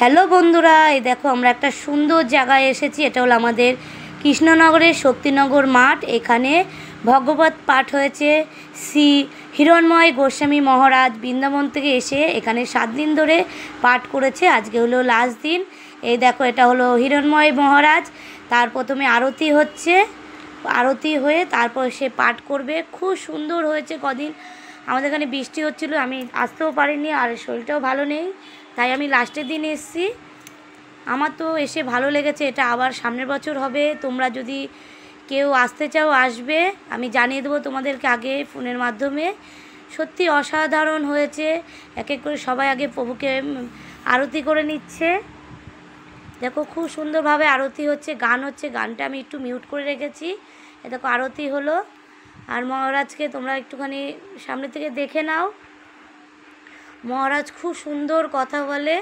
Hello বন্ধুরা, এই দেখো আমরা একটা সুন্দর জায়গায় এসেছি। এটা হলো আমাদের কৃষ্ণনগরের শক্তিনগর মাঠ। এখানে ভগবত পাঠ হয়েছে। শ্রী হিরণময় গোস্বামী মহারাজ বৃন্দাবন থেকে এসে এখানে 7 দিন ধরে পাঠ করেছে। আজকে হলো লাস্ট দিন। এই দেখো এটা হলো হিরণময় মহারাজ। তার প্রথমে আরতি হচ্ছে, আরতি হয়ে তারপর সে পাঠ করবে। খুব সুন্দর হয়েছে। কদিন আমাদের এখানে বৃষ্টি হচ্ছিলো, আমি আসতেও পারিনি, আর শরীরটাও ভালো নেই, তাই আমি লাস্টের দিন এসেছি। আমার তো এসে ভালো লেগেছে। এটা আবার সামনের বছর হবে। তোমরা যদি কেউ আসতে চাও আসবে, আমি জানিয়ে দেবো তোমাদেরকে আগে ফোনের মাধ্যমে। সত্যি অসাধারণ হয়েছে। এক এক করে সবাই আগে প্রভুকে আরতি করে নিচ্ছে। দেখো খুব সুন্দরভাবে আরতি হচ্ছে, গান হচ্ছে। গানটা আমি একটু মিউট করে রেখেছি। এ দেখো আরতি হলো। আর মহারাজকে তোমরা একটুখানি সামনে থেকে দেখে নাও। মহারাজ খুব সুন্দর কথা বলে।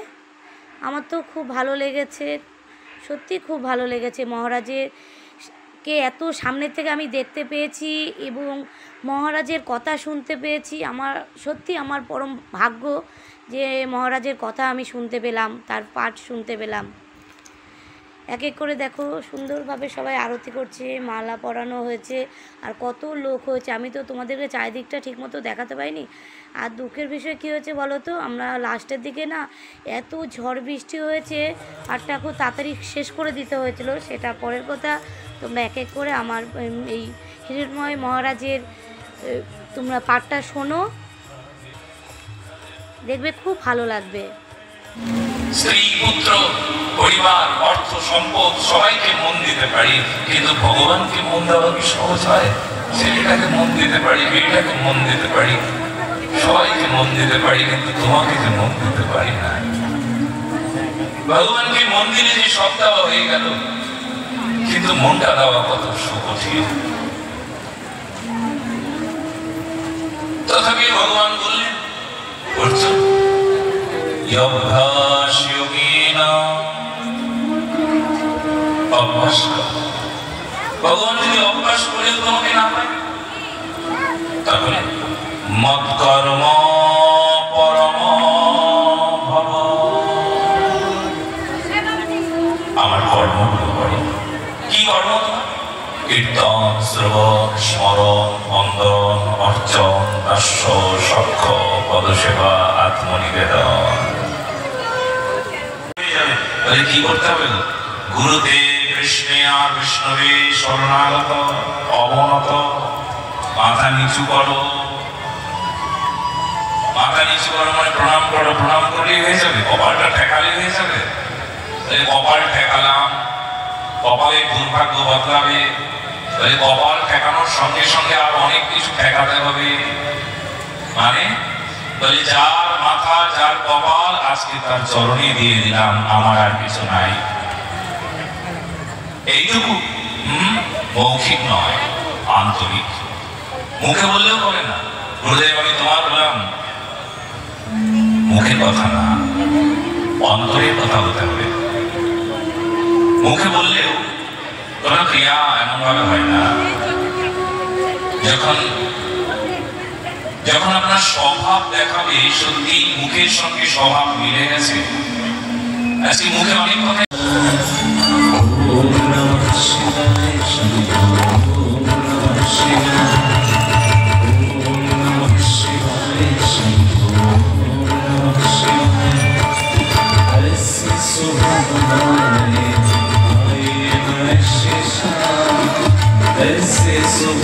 আমার তো খুব ভালো লেগেছে, সত্যি খুব ভালো লেগেছে। মহারাজকে এত সামনের থেকে আমি দেখতে পেয়েছি এবং মহারাজের কথা শুনতে পেয়েছি। আমার সত্যি আমার পরম ভাগ্য যে মহারাজের কথা আমি শুনতে পেলাম, তার পাঠ শুনতে পেলাম। এক এক করে দেখো সুন্দরভাবে সবাই আরতি করছে, মালা পরানো হয়েছে, আর কত লোক হয়েছে। আমি তো তোমাদেরকে চারিদিকটা ঠিকমতো দেখাতে পারিনি। আর দুঃখের বিষয় কী হয়েছে বলো তো, আমরা লাস্টের দিকে না এত ঝড় বৃষ্টি হয়েছে, পাঠটা খুব তাড়াতাড়ি শেষ করে দিতে হয়েছিল। সেটা পরের কথা। তোমরা এক এক করে আমার এই হিরণময় মহারাজের তোমরা পাঠটা শোনো, দেখবে খুব ভালো লাগবে। স্ত্রী, পুত্র, পরিবার, অর্থ, সম্পদ সবাইকে মন দিতে পারি, কিন্তু ভগবানকে মন দেওয়া কি সহজ হয়? ছেলেটাকে মন দিতে পারি, মেয়েটাকে মন দিতে পারি, সবাইকে মন দিতে পারি, কিন্তু তোমাকে যে মন দিতে পারি না। ভগবানকে মন দিলে যে সব দেওয়া হয়ে গেল, কিন্তু মনটা দেওয়া কত সুকঠিন। তথাপি ভগবান বললেন, অর্জুন, অভ্যাস যোগিনা, অভ্যাস কর। ভগবান যদি অভ্যাস করে তোমাকে না পায়, তাহলে মত কর্ম পরম ভব। আমার কর্মগুলো করো। কি কর্ম? কীর্তন, শ্রবণ, স্মরণ, বন্দন, অর্চন, দাস্য, সখ্য, পদসেবা, আত্মনিবেদন। কি করতে হবে? গুরুতে, কৃষ্ণে আর বিষ্ণবে শরণাগত, অবনত। মাথা নিচু করো। মাথা নিচু করো মানে প্রণাম করো। প্রণাম করলেই হয়ে যাবে? কপালটা ঠেকালে হয়ে যাবে? কপাল ঠেকালাম, কপালের দুর্ভাগ্য বদলাবে। কপাল ঠেকানোর সঙ্গে সঙ্গে আর অনেক কিছু ঠেকাতে হবে। মানে বলে যার মাথা, যার কপাল, আজকে তার চরণে দিয়ে দিলাম, আমার আর কিছু নাই। এইটুকু মৌখিক নয়, আন্তরিক। মুখে বললেও বলে না, হৃদয়ে আমি তোমার বললাম, মুখের কথা না, অন্তরের কথা বলতে হবে। মুখে বললেও কোনো ক্রিয়া এমন ভাবে হয় না। যখন আপনার স্বভাব দেখাবে সত্যি মুখের সঙ্গে স্বভাব মিলে গেছে। আজকে মুখে অনেক কথা। This is